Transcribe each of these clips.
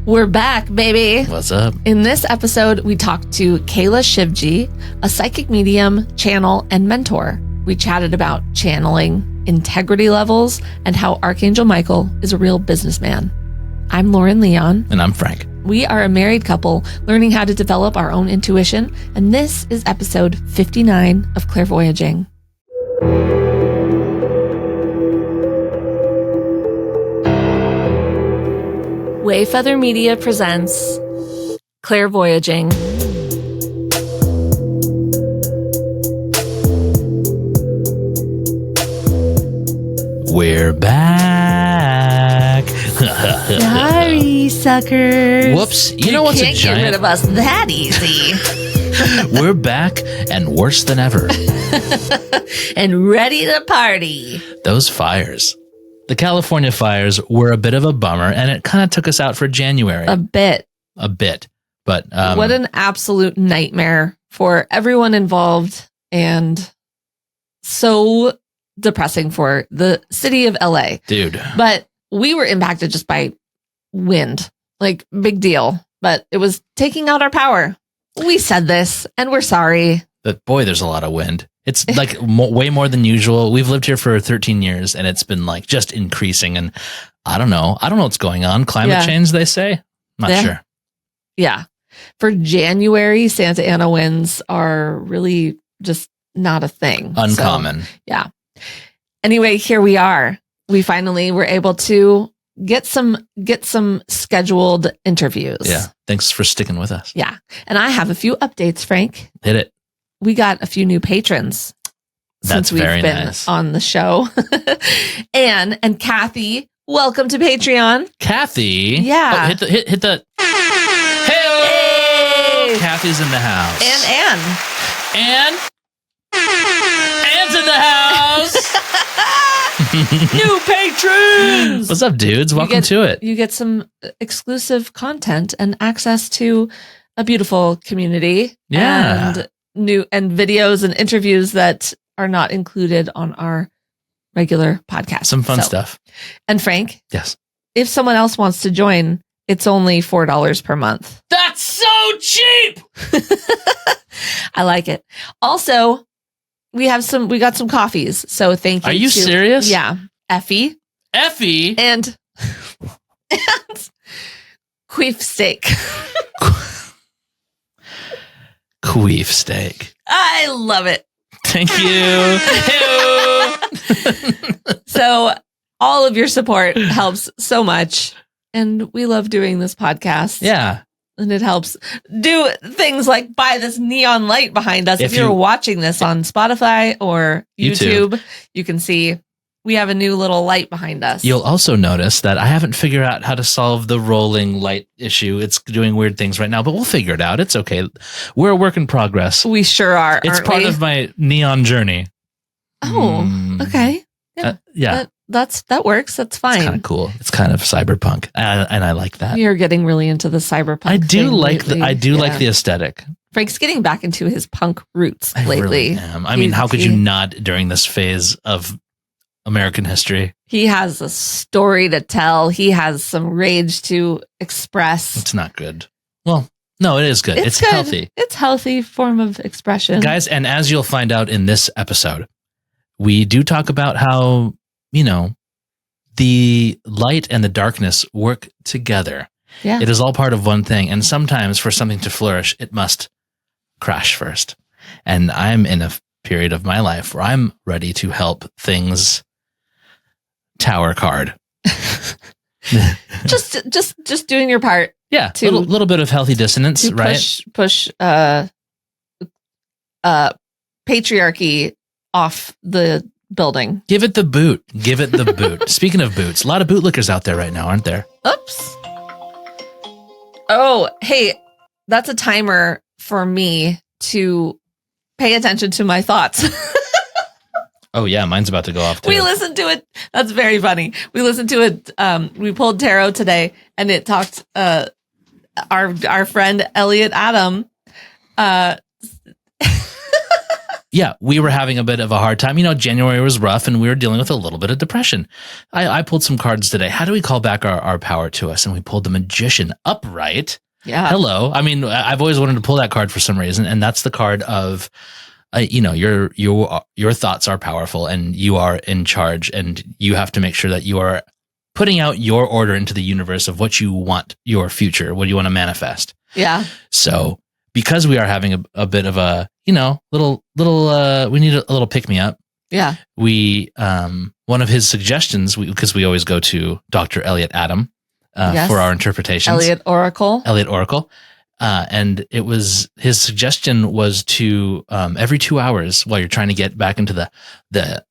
We're back, baby. What's up? In this episode, we talked to Kayla Shivji, a psychic medium, channel, and mentor. We chatted about channeling, integrity levels, and how Archangel Michael is a real businessman. I'm Lauren Leon. And I'm Frank. We are a married couple learning how to develop our own intuition, and this is episode 59 of Clairvoyaging. Wayfeather Media presents Clairvoyaging. We're back. Sorry, suckers. Whoops. You know what's a can't giant... get rid of us that easy. We're back and worse than ever. And ready to party. Those fires. The California fires were a bit of a bummer, and it kind of took us out for January. A bit. But what an absolute nightmare for everyone involved, and so depressing for the city of LA. Dude. But we were impacted just by wind. Like, big deal. But it was taking out our power. We said this, and we're sorry. But boy, there's a lot of wind. It's like way more than usual. We've lived here for 13 years, and it's been like just increasing. And I don't know what's going on. Climate change, they say. Not sure. Yeah. For January, Santa Ana winds are really just not a thing. Uncommon. So, yeah. Anyway, here we are. We finally were able to get some scheduled interviews. Yeah. Thanks for sticking with us. Yeah. And I have a few updates, Frank. Hit it. We got a few new patrons since we've been nice. on the show. and Kathy, welcome to Patreon. Kathy? Yeah. Oh, hit the Hey! Kathy's in the house. And Anne's in the house. new patrons. What's up, dudes? Welcome to it. You get some exclusive content and access to a beautiful community. Yeah. And videos and interviews that are not included on our regular podcast. Some fun stuff. And Frank? Yes. If someone else wants to join, it's only $4 per month. That's so cheap. I like it. Also, we got some coffees. So thank you. Are you serious? Yeah. Effie. And queef steak. Queef steak. I love it. Thank you. So all of your support helps so much. And we love doing this podcast. Yeah. And it helps do things like buy this neon light behind us. If you're watching this on Spotify or YouTube, you can see we have a new little light behind us. You'll also notice that I haven't figured out how to solve the rolling light issue. It's doing weird things right now, but we'll figure it out. It's okay. We're a work in progress. We sure are. It's part of my neon journey. Oh, okay. Yeah. That works. That's fine. It's kind of cool. It's kind of cyberpunk, and I like that. You're getting really into the cyberpunk. I do like like the aesthetic. Frank's getting back into his punk roots lately. I really am. I mean, how could you not during this phase of American history? He has a story to tell. He has some rage to express. It's not good. Well, no, it is good. It's good. Healthy. It's healthy form of expression. Guys, and as you'll find out in this episode, we do talk about how, the light and the darkness work together. Yeah. It is all part of one thing. And sometimes for something to flourish, it must crash first. And I'm in a period of my life where I'm ready to help things tower card. just doing your part. Yeah. A little bit of healthy dissonance, right? Push patriarchy off the building. Give it the boot. Speaking of boots, a lot of bootlickers out there right now, aren't there? Oops. Oh, hey, that's a timer for me to pay attention to my thoughts. Oh yeah, mine's about to go off too. We listened to it. That's very funny. We listened to it. We pulled tarot today, and it talked. Our friend Elliot Adam yeah, we were having a bit of a hard time. January was rough and we were dealing with a little bit of depression. I pulled some cards today. How do we call back our power to us? And we pulled the Magician upright. Yeah. Hello. I mean, I've always wanted to pull that card for some reason. And that's the card of, your thoughts are powerful and you are in charge, and you have to make sure that you are putting out your order into the universe of what you want your future, what you want to manifest. Yeah. So because we are having a bit of a, little, we need a little pick me up. Yeah. We, one of his suggestions, because we always go to Dr. Elliot Adam for our interpretations. Elliot Oracle. And it was, his suggestion was to, every 2 hours while you're trying to get back into the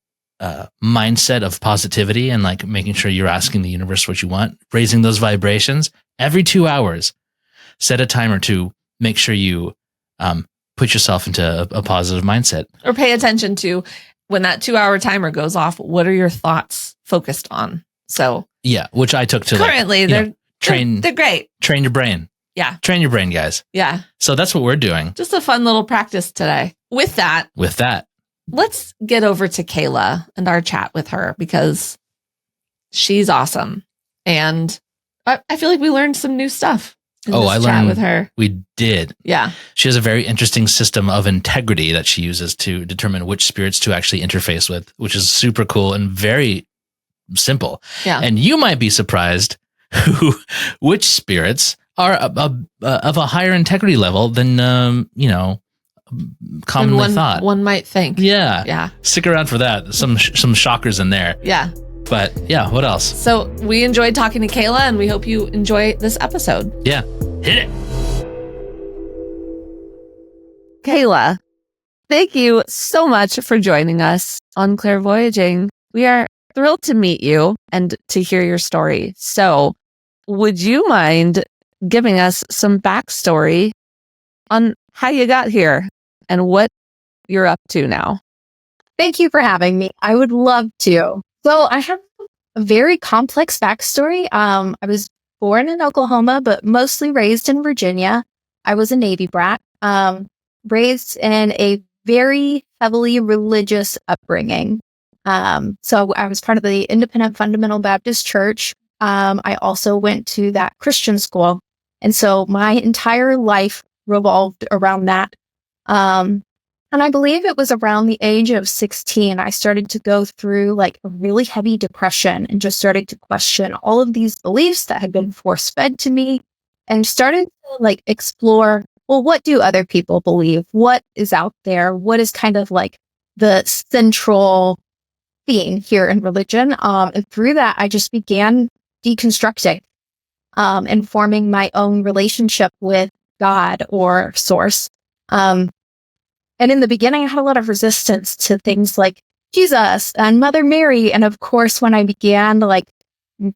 mindset of positivity and like making sure you're asking the universe what you want, raising those vibrations, every 2 hours, set a timer to make sure you put yourself into a positive mindset. Or pay attention to when that 2-hour timer goes off, what are your thoughts focused on? So yeah, which I took to currently they're great. Train your brain. Yeah. Train your brain, guys. Yeah. So that's what we're doing. Just a fun little practice today. With that, let's get over to Kayla and our chat with her, because she's awesome. And I feel like we learned some new stuff. I learned with her. We did. Yeah. She has a very interesting system of integrity that she uses to determine which spirits to actually interface with, which is super cool and very simple. Yeah. And you might be surprised which spirits are of a higher integrity level than, commonly thought. One might think. Yeah. Yeah. Stick around for that. Some shockers in there. Yeah. But yeah, what else? So we enjoyed talking to Kayla, and we hope you enjoy this episode. Yeah. Hit it. Kayla, thank you so much for joining us on Clairvoyaging. We are thrilled to meet you and to hear your story. So would you mind giving us some backstory on how you got here and what you're up to now? Thank you for having me. I would love to. So I have a very complex backstory. I was born in Oklahoma, but mostly raised in Virginia. I was a Navy brat, raised in a very heavily religious upbringing. So I was part of the Independent Fundamental Baptist Church. I also went to that Christian school. And so my entire life revolved around that. And I believe it was around the age of 16, I started to go through like a really heavy depression and just started to question all of these beliefs that had been force fed to me, and started to like explore, well, what do other people believe? What is out there? What is kind of like the central theme here in religion? And through that, I just began deconstructing and forming my own relationship with God or source. And in the beginning, I had a lot of resistance to things like Jesus and Mother Mary. And of course, when I began like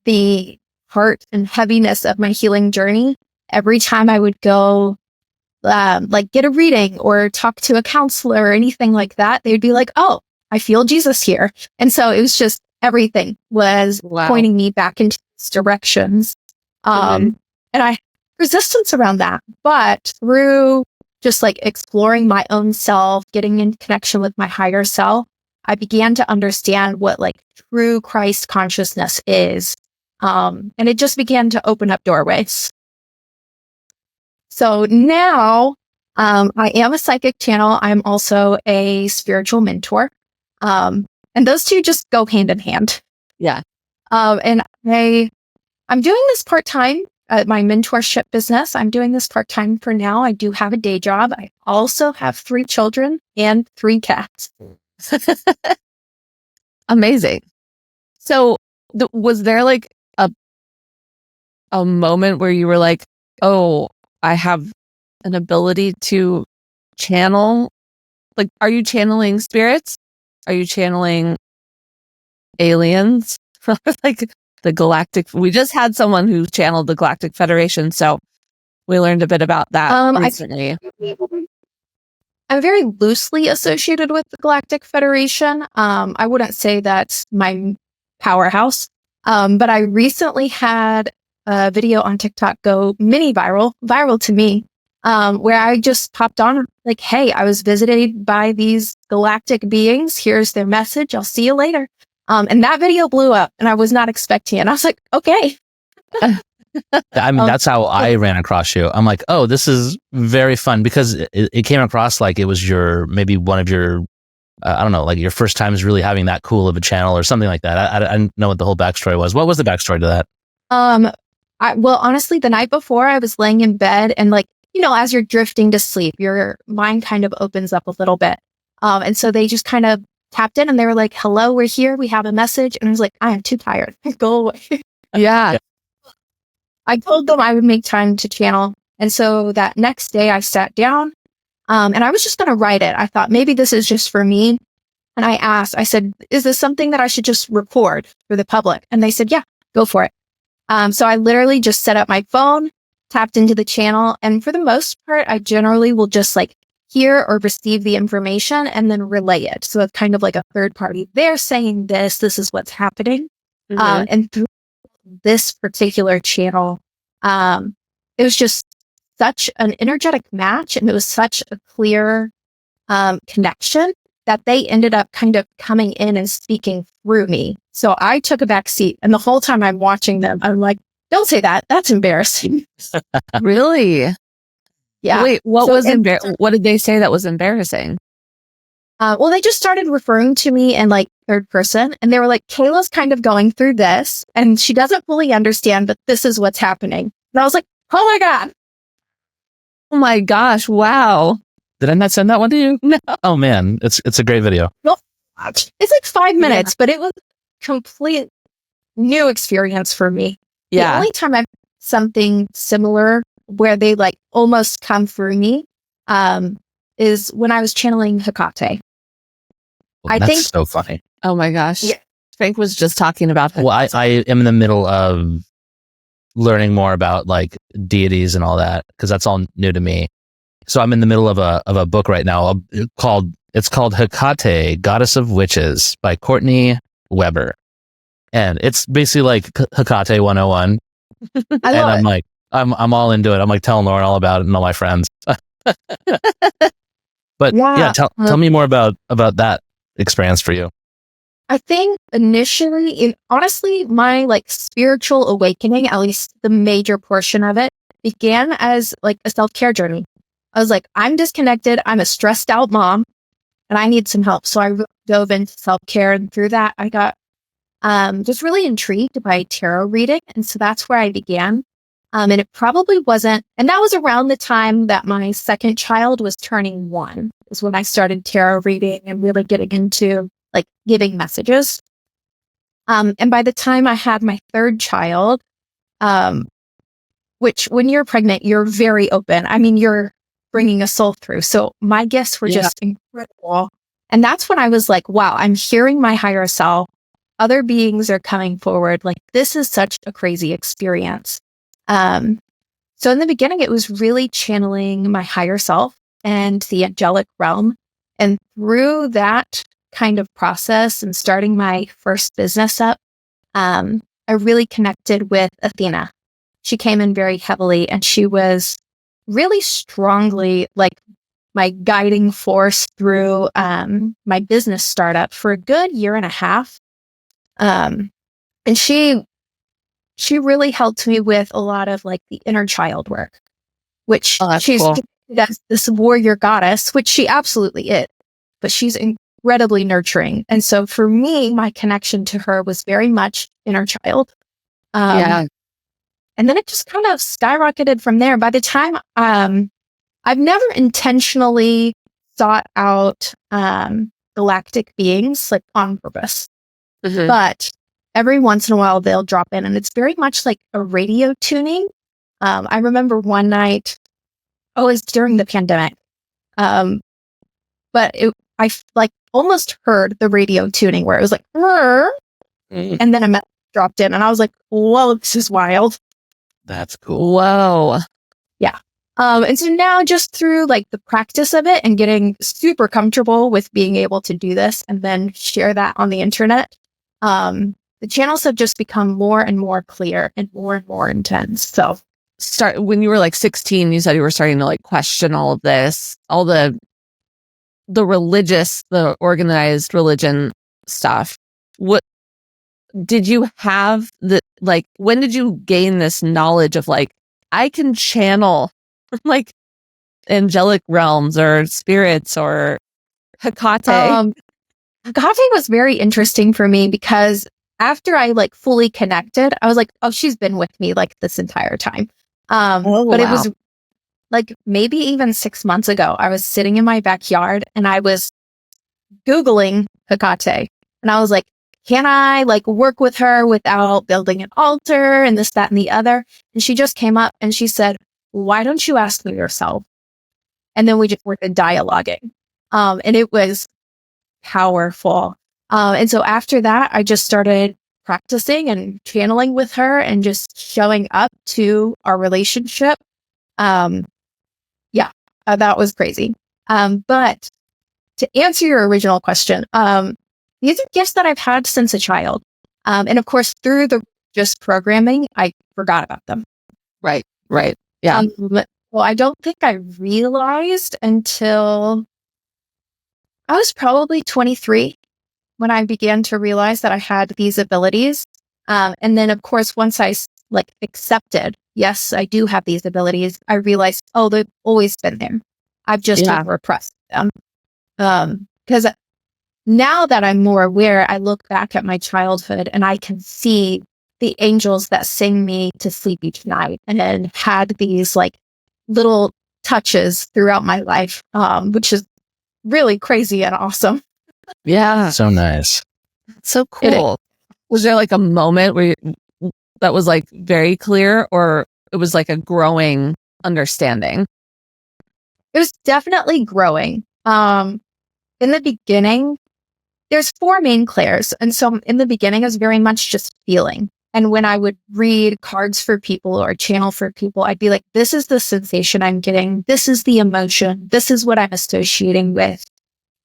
the heart and heaviness of my healing journey, every time I would go like get a reading or talk to a counselor or anything like that, they'd be like, oh, I feel Jesus here. And so it was just everything was pointing me back into these directions. And I had resistance around that. But through just like exploring my own self, getting in connection with my higher self, I began to understand what like true Christ consciousness is. And it just began to open up doorways. So now I am a psychic channel. I'm also a spiritual mentor. And those two just go hand in hand. Yeah. And I'm doing this part-time. My mentorship business, I'm doing this part-time for now. I do have a day job. I also have 3 children and 3 cats. Amazing. So was there like a moment where you were like, oh, I have an ability to channel? Like, are you channeling spirits? Are you channeling aliens? Like the galactic, we just had someone who channeled the Galactic Federation, so we learned a bit about that recently. I'm very loosely associated with the Galactic Federation. I wouldn't say that's my powerhouse, but I recently had a video on TikTok go mini viral to me. where I just popped on like, hey, I was visited by these galactic beings. Here's their message. I'll see you later. And that video blew up and I was not expecting it. And I was like, okay. I mean, that's how I ran across you. I'm like, oh, this is very fun because it came across like it was maybe one of your, I don't know, like your first times really having that cool of a channel or something like that. I didn't know what the whole backstory was. What was the backstory to that? Well, honestly, the night before I was laying in bed and like, as you're drifting to sleep, your mind kind of opens up a little bit. And so they just kind of tapped in and they were like, hello, we're here. We have a message. And I was like, I am too tired. Go away. Yeah. I told them I would make time to channel. And so that next day I sat down and I was just going to write it. I thought maybe this is just for me. And I said, is this something that I should just record for the public? And they said, yeah, go for it. So I literally just set up my phone, tapped into the channel. And for the most part, I generally will just like hear or receive the information and then relay it. So it's kind of like a third party. They're saying this is what's happening. And through this particular channel, it was just such an energetic match. And it was such a clear connection that they ended up kind of coming in and speaking through me. So I took a back seat and the whole time I'm watching them, I'm like, don't say that. That's embarrassing. Really? Yeah. Wait, what did they say that was embarrassing? Well, they just started referring to me in like third person and they were like, Kayla's kind of going through this and she doesn't fully understand, but this is what's happening. And I was like, oh my God. Oh my gosh. Wow. Did I not send that one to you? No. Oh man, it's a great video. It's like 5 minutes, but it was a complete new experience for me. Yeah. The only time I've something similar where they like almost come through me is when I was channeling Hecate. Well, that's so funny. Oh my gosh. Yeah. Frank was just talking about Well, I am in the middle of learning more about like deities and all that because that's all new to me. So I'm in the middle of a book right now called Hecate, Goddess of Witches by Courtney Weber. And it's basically like Hecate 101. I'm like, I'm all into it. I'm like telling Lauren all about it and all my friends. But yeah, tell me more about that experience for you. I think initially, honestly, my like spiritual awakening, at least the major portion of it, began as like a self-care journey. I was like, I'm disconnected. I'm a stressed out mom and I need some help. So I dove into self-care and through that, I got just really intrigued by tarot reading. And so that's where I began. And it probably wasn't, and that was around the time that my second child was turning 1 is when I started tarot reading and really getting into like giving messages. And by the time I had my third child, which when you're pregnant, you're very open. I mean, you're bringing a soul through. So my gifts were just incredible. And that's when I was like, wow, I'm hearing my higher self. Other beings are coming forward. Like, this is such a crazy experience. So in the beginning, it was really channeling my higher self and the angelic realm. And through that kind of process and starting my first business up, I really connected with Athena. She came in very heavily and she was really strongly like my guiding force through my business startup for a good 1.5 years. And she really helped me with a lot of like the inner child work, which she's cool. This warrior goddess, which she absolutely is, but she's incredibly nurturing. And so for me, my connection to her was very much inner child. And then it just kind of skyrocketed from there. By the time I've never intentionally sought out galactic beings like on purpose, but every once in a while they'll drop in and it's very much like a radio tuning. I remember one night, it was during the pandemic, but I like almost heard the radio tuning where it was like, and then a message dropped in and I was like, whoa, this is wild. That's cool. Whoa. Yeah. And so now just through like the practice of it and getting super comfortable with being able to do this and then share that on the internet, the channels have just become more and more clear and more intense. So when you were like 16, you said you were starting to like question all of this, all the organized religion stuff. What did you have when did you gain this knowledge of like, I can channel like angelic realms or spirits or Hecate? Hecate was very interesting for me because after I like fully connected, I was like, oh, she's been with me like this entire time. But it was like maybe even 6 months ago, I was sitting in my backyard and I was Googling Hecate. And I was like, can I like work with her without building an altar and this, that, and the other? And she just came up and she said, why don't you ask me yourself? And then we just were dialoguing. And it was powerful. And so after that, I just started practicing and channeling with her and just showing up to our relationship. That was crazy. But to answer your original question, these are gifts that I've had since a child. And of course, through the just programming, I forgot about them. Right. Yeah. Well, I don't think I realized until I was probably 23 when I began to realize that I had these abilities. And then, of course, once I like accepted, yes, I do have these abilities, I realized, oh, they've always been there. I've just repressed them. Because now that I'm more aware, I look back at my childhood and I can see the angels that sing me to sleep each night and had these like little touches throughout my life, which is really crazy and awesome. Yeah. So nice. So cool. Was there like a moment where that was like very clear, or it was like a growing understanding? It was definitely growing. In the beginning, there's 4 main clairs. And so in the beginning, it was very much just feeling. And when I would read cards for people or channel for people, I'd be like, this is the sensation I'm getting. This is the emotion. This is what I'm associating with.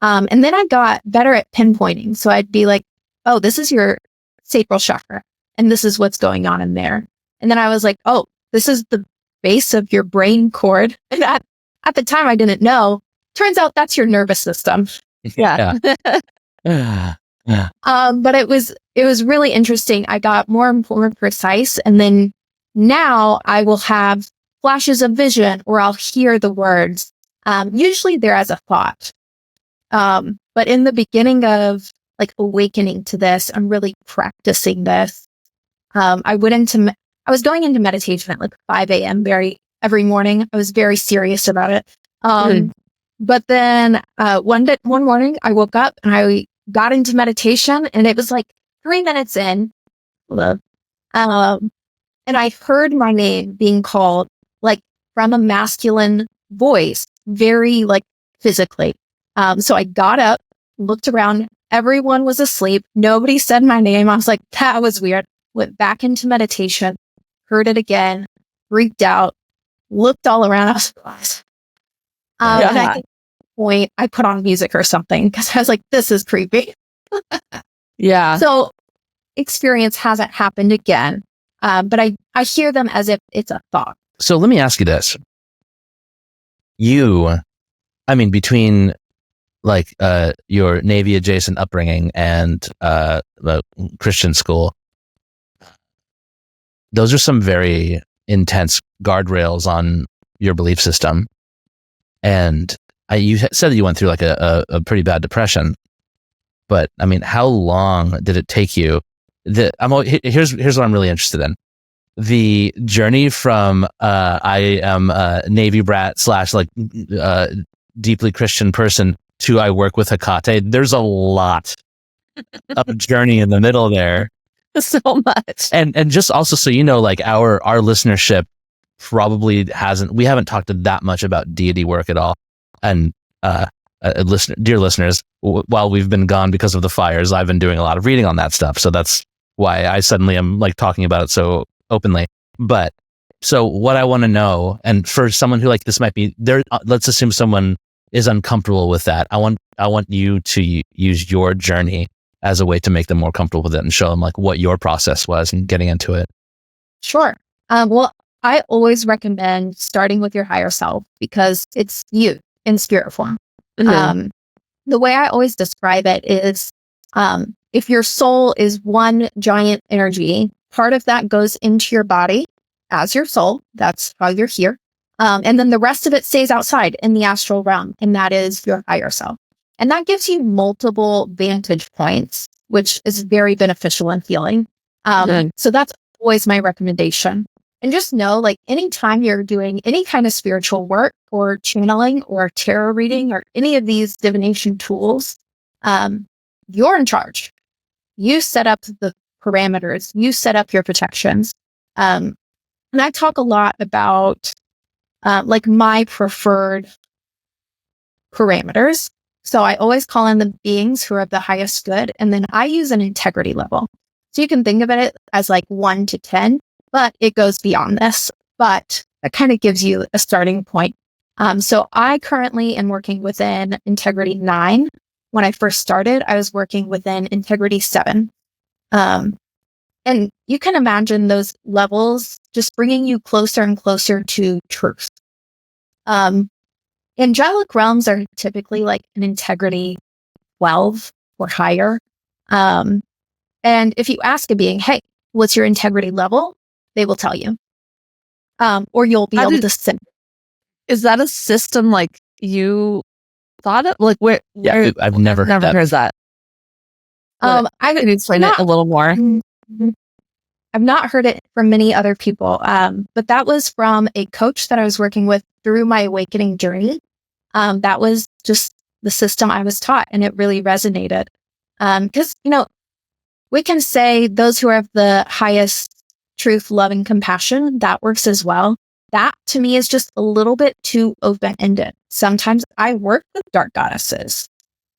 And then I got better at pinpointing. So I'd be like, oh, this is your sacral chakra. And this is what's going on in there. And then I was like, oh, this is the base of your brain cord. And at the time, I didn't know. Turns out that's your nervous system. Yeah. But it was really interesting. I got more and more precise. And then now I will have flashes of vision or I'll hear the words. Usually they're as a thought. But in the beginning of like awakening to this, I'm really practicing this. I was going into meditation at like 5 a.m. every morning. I was very serious about it. But then one morning I woke up and I got into meditation and it was like 3 minutes in. And I heard my name being called like from a masculine voice, very like physically. So I got up, looked around, everyone was asleep. Nobody said my name. I was like, that was weird. Went back into meditation, heard it again, freaked out, looked all around. I was like, and I think at the point I put on music or something because I was like, this is creepy. Yeah. So experience hasn't happened again. But I hear them as if it's a thought. So let me ask you this. Between like your Navy adjacent upbringing and the Christian school, those are some very intense guardrails on your belief system. And you said that you went through like a pretty bad depression, but I mean, how long did it take you? Here's what I'm really interested in. The journey from I am a Navy brat / like deeply Christian person to I work with Hecate. There's a lot of journey in the middle there. So much. And just also so you know, like our listenership probably we haven't talked that much about deity work at all. And dear listeners, while we've been gone because of the fires, I've been doing a lot of reading on that stuff. So that's why I suddenly am like talking about it so openly. But so what I want to know, and for someone who like this might be there, let's assume someone is uncomfortable with that. I want you to use your journey as a way to make them more comfortable with it and show them like what your process was and getting into it. Sure. Well, I always recommend starting with your higher self because it's you in spirit form. Mhm. The way I always describe it is if your soul is one giant energy, part of that goes into your body as your soul. That's how you're here. And then the rest of it stays outside in the astral realm, and that is your higher self. And that gives you multiple vantage points, which is very beneficial in healing. Mhm. So that's always my recommendation. And just know, like, anytime you're doing any kind of spiritual work or channeling or tarot reading or any of these divination tools, you're in charge. You set up the parameters, you set up your protections. And I talk a lot about like my preferred parameters. So I always call in the beings who are of the highest good. And then I use an integrity level. So you can think of it as like 1 to 10, but it goes beyond this. But that kind of gives you a starting point. So I currently am working within integrity 9. When I first started, I was working within integrity 7. And you can imagine those levels just bringing you closer and closer to truth. Angelic realms are typically like an integrity 12 or higher. And if you ask a being, hey, what's your integrity level? They will tell you. Or you'll be How able did- to sit. Is that a system like you thought of? Like where? Yeah, I've never heard that. heard that. I Can you explain it a little more? I've not heard it from many other people, but that was from a coach that I was working with through my awakening journey. That was just the system I was taught, and it really resonated. Because, we can say those who have the highest truth, love, and compassion, that works as well. That to me is just a little bit too open-ended. Sometimes I work with dark goddesses.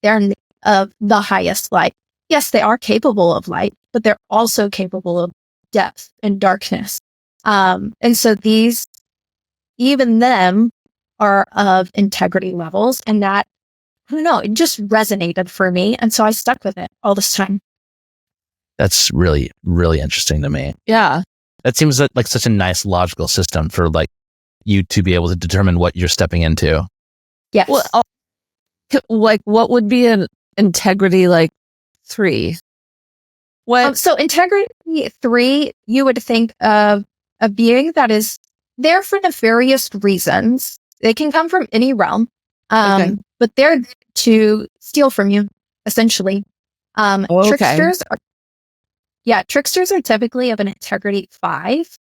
They're of the highest light. Yes, they are capable of light, but they're also capable of depth and darkness. And so these, even them, are of integrity levels. And that, I don't know, it just resonated for me. And so I stuck with it all this time. That's really, really interesting to me. Yeah. That seems like such a nice logical system for like you to be able to determine what you're stepping into. Yes. Well, like what would be an integrity like 3? What? So integrity 3, you would think of a being that is there for nefarious reasons. They can come from any realm, Okay. but they're to steal from you, essentially. Okay. Tricksters are typically of an integrity 5.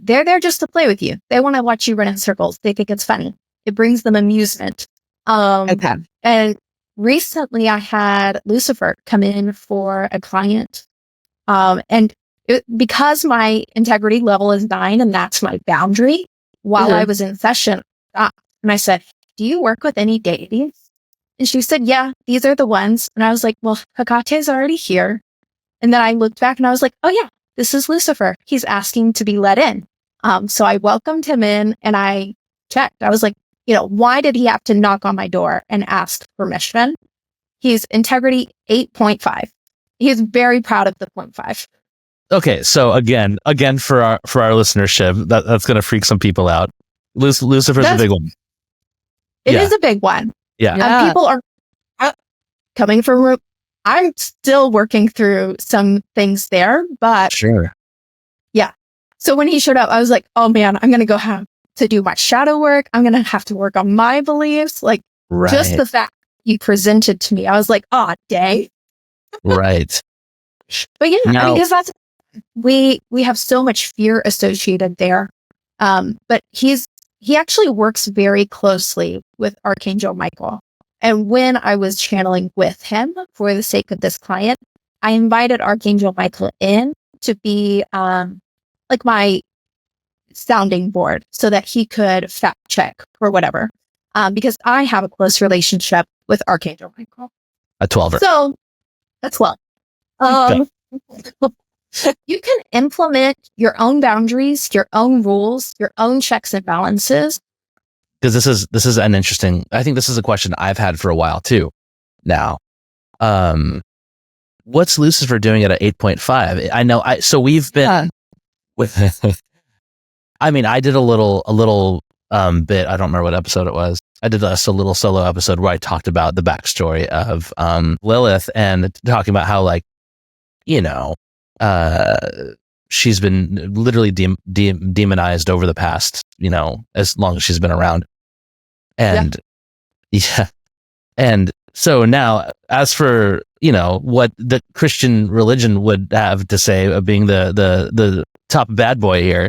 They're there just to play with you. They want to watch you run in circles. They think it's funny. It brings them amusement. Okay. And recently I had Lucifer come in for a client. Because my integrity level is 9 and that's my boundary, while I was in session, and I said, do you work with any deities? And she said, yeah, these are the ones. And I was like, well, Hekate's already here. And then I looked back and I was like, oh yeah, this is Lucifer. He's asking to be let in. So I welcomed him in and I checked. I was like, why did he have to knock on my door and ask permission? He's integrity 8.5. He's very proud of the 0.5. Okay, so again for our listenership, that's going to freak some people out. Lucifer's a big one. It is a big one. Yeah. People are coming from. I'm still working through some things there, but Sure. Yeah. So when he showed up, I was like, oh man, I'm going to go have to do my shadow work. I'm going to have to work on my beliefs. Like just the fact you presented to me, I was like, oh, dang. Right. But yeah, because that's, we have so much fear associated there. But he actually works very closely with Archangel Michael. And when I was channeling with him for the sake of this client, I invited Archangel Michael in to be like my sounding board so that he could fact check or whatever. Because I have a close relationship with Archangel Michael. A 12er. So that's 12. You can implement your own boundaries, your own rules, your own checks and balances. Because this is an interesting, I think this is a question I've had for a while too. Now, what's Lucifer doing at an 8.5? I know. So we've been with, I mean, I did a little bit. I don't remember what episode it was. I did a little solo episode where I talked about the backstory of Lilith and talking about how, like, you know, she's been literally demonized over the past, you know, as long as she's been around. And yeah. And so now, as for, you know, what the Christian religion would have to say of being the top bad boy here,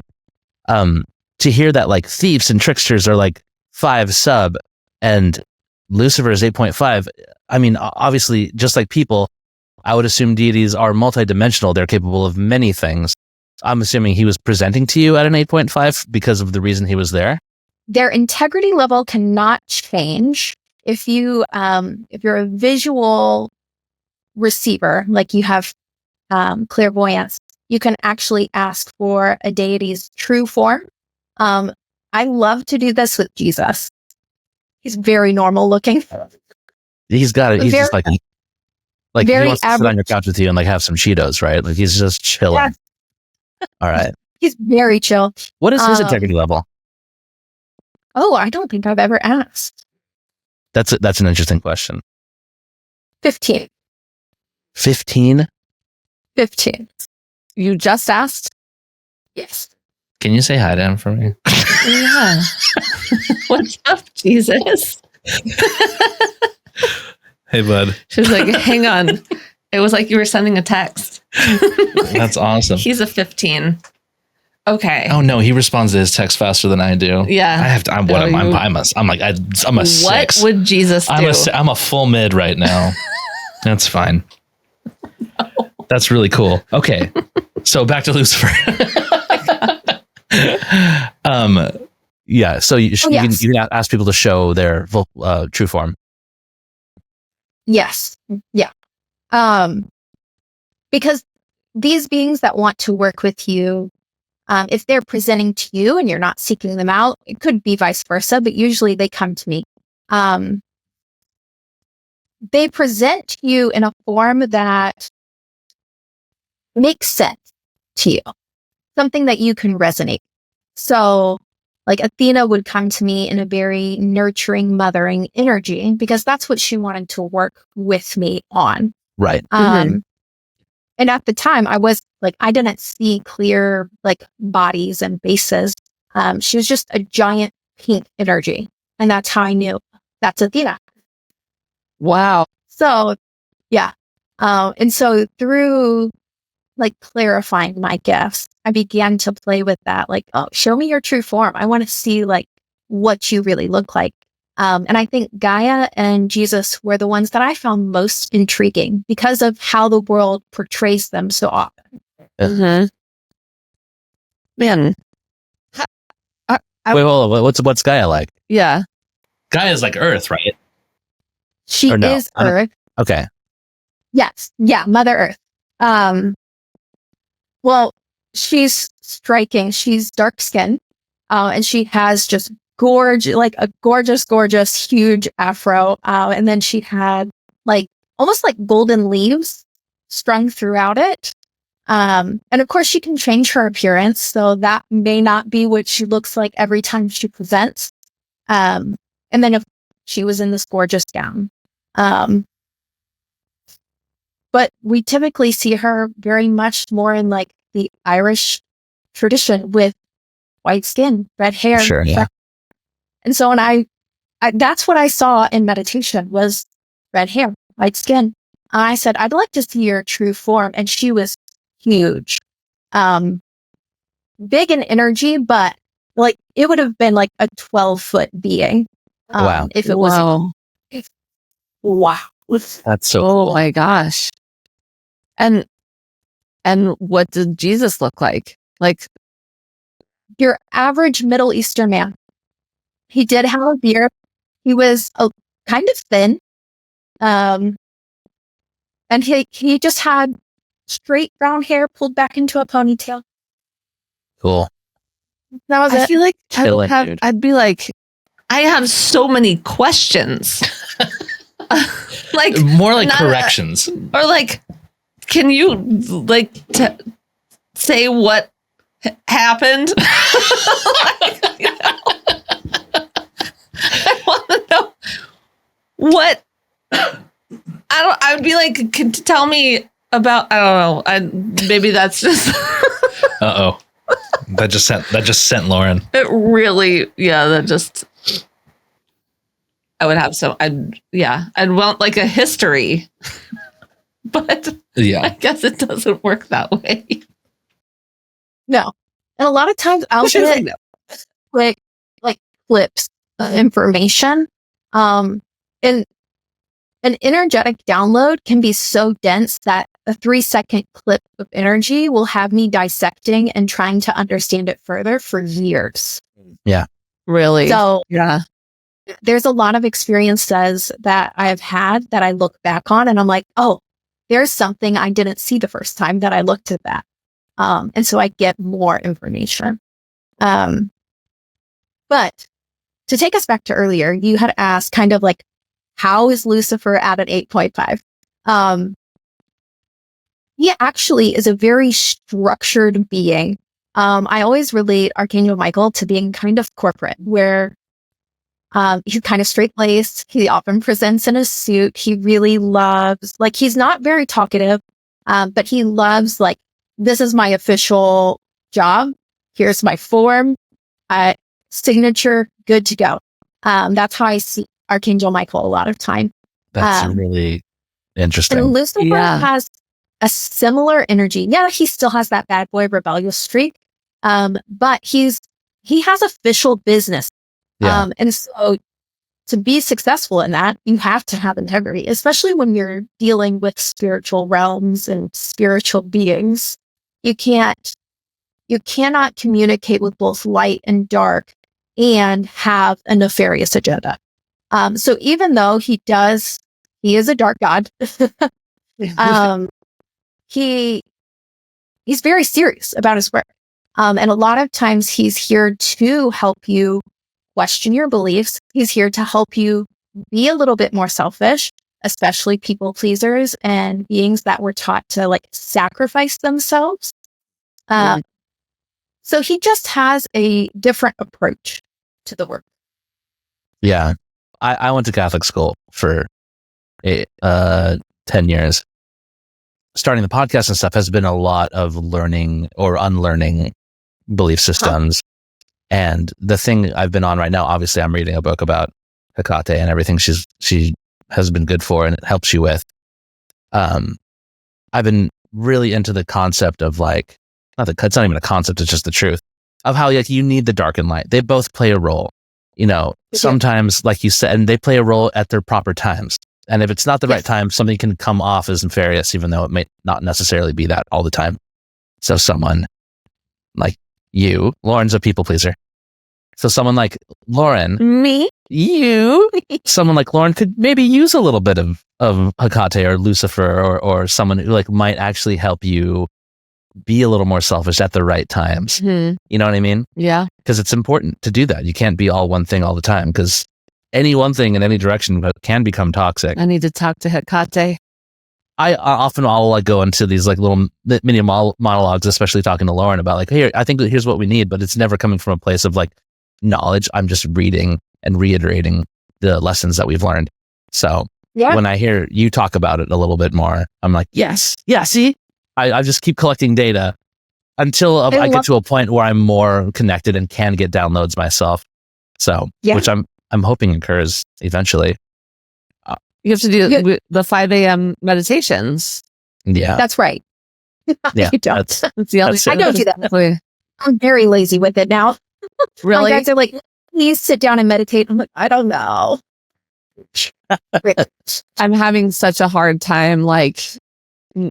to hear that like thieves and tricksters are like 5 sub and Lucifer is 8.5. I mean, obviously, just like people, I would assume deities are multidimensional. They're capable of many things. I'm assuming he was presenting to you at an 8.5 because of the reason he was there. Their integrity level cannot change. If you're a visual receiver, like you have clairvoyance, you can actually ask for a deity's true form. I love to do this with Jesus. He's very normal looking. He's got it. He's just like he wants to sit on your average. couch with you and like have some Cheetos, right? Like he's just chilling. Yeah. All right. He's very chill. What is his integrity level? Oh, I don't think I've ever asked. That's an interesting question. 15. 15? 15. You just asked? Yes. Can you say hi to him for me? Yeah. What's up, Jesus? Hey, bud. She's like, hang on. It was like you were sending a text. That's awesome. He's a 15. Okay. Oh no, he responds to his text faster than I do. Yeah. I have to. I'm a 6. What would Jesus do? I'm a full mid right now. That's fine. No. That's really cool. Okay, so back to Lucifer. Yeah. So you can ask people to show their full, true form. Yes. Yeah. Because these beings that want to work with you, if they're presenting to you and you're not seeking them out, it could be vice versa, but usually they come to me. They present to you in a form that makes sense to you, something that you can resonate. So, like Athena would come to me in a very nurturing, mothering energy because that's what she wanted to work with me on. Right. And at the time, I didn't see clear like bodies and bases. She was just a giant pink energy, and that's how I knew that's Athena. Wow. So, yeah. And so through like clarifying my gifts, I began to play with that. Like, oh, show me your true form. I want to see like what you really look like. And I think Gaia and Jesus were the ones that I found most intriguing because of how the world portrays them so often. Mm-hmm. Man. Wait, hold on. What's Gaia like? Yeah. Gaia's like Earth, right? She is Earth. Okay. Yes. Yeah. Mother Earth. Well, she's striking. She's dark skinned. And she has just gorgeous, huge afro. And then she had like almost like golden leaves strung throughout it. And of course she can change her appearance. So that may not be what she looks like every time she presents. And then if she was in this gorgeous gown. But we typically see her very much more in like the Irish tradition with white skin, red hair. Sure, yeah. And so when I that's what I saw in meditation was red hair, white skin. I said, I'd like to see your true form. And she was huge, big in energy, but like it would have been like a 12-foot being. Wow. If it was. Wow. That's so Oh cool. my gosh. And what did Jesus look like? Like your average Middle Eastern man. He did have a beard. He was kind of thin. And he just had straight brown hair pulled back into a ponytail. Cool. That was I it. feel like Dude. I'd be like, I have so many questions. Like more like corrections. Or like, can you like say what happened. Like, you know, I want to know what. I would be like, could you tell me about? I don't know. Maybe that's just. Uh-oh. That just sent Lauren. It really, yeah. That just. I would have some. I'd want like a history, but I guess it doesn't work that way. No. And a lot of times I'll get quick like clips of information. And an energetic download can be so dense that a 3-second clip of energy will have me dissecting and trying to understand it further for years. Yeah. Really? So yeah. There's a lot of experiences that I've had that I look back on and I'm like, oh, there's something I didn't see the first time that I looked at that. And so I get more information. But to take us back to earlier, you had asked kind of like, how is Lucifer at an 8.5? He actually is a very structured being. I always relate Archangel Michael to being kind of corporate, where he's kind of straight-laced. He often presents in a suit. He really loves, like, he's not very talkative, but he loves, like, this is my official job. Here's my form, signature, good to go. That's how I see Archangel Michael a lot of time. That's really interesting. And Lucifer has a similar energy. Yeah, he still has that bad boy rebellious streak, but he has official business. Yeah. And so to be successful in that, you have to have integrity, especially when you're dealing with spiritual realms and spiritual beings. You cannot communicate with both light and dark and have a nefarious agenda. So even though he is a dark god, he's very serious about his work. And a lot of times he's here to help you question your beliefs. He's here to help you be a little bit more selfish, especially people pleasers and beings that were taught to like sacrifice themselves. So he just has a different approach to the work. Yeah. I went to Catholic school for 10 years. Starting the podcast and stuff has been a lot of learning or unlearning belief systems. And the thing I've been on right now, obviously I'm reading a book about Hecate and everything she has been good for and it helps you with. I've been really into the concept of like, it's not even a concept, it's just the truth of how like you need the dark and light. They both play a role, you know, sometimes like you said, and they play a role at their proper times. And if it's not the right time, something can come off as nefarious, even though it may not necessarily be that all the time. So someone like you, Lauren's a people pleaser. So someone like Lauren, someone like Lauren could maybe use a little bit of Hecate or Lucifer or someone who like might actually help you be a little more selfish at the right times. You know what I mean? Yeah. Because it's important to do that. You can't be all one thing all the time because any one thing in any direction can become toxic. I need to talk to Hecate. I'll like go into these like little mini monologues, especially talking to Lauren about like, hey, I think here's what we need, but it's never coming from a place of like knowledge. I'm just reading and reiterating the lessons that we've learned. So when I hear you talk about it a little bit more, I'm like, yes, see, I just keep collecting data until I get to a point where I'm more connected and can get downloads myself. So, which I'm hoping occurs eventually. You have to do the 5 a.m. meditations. Yeah. That's right. Yeah. You don't. That's the only I don't do that. I'm very lazy with it now. Really? My guys are like, please sit down and meditate. I'm like, I don't know. I'm having such a hard time like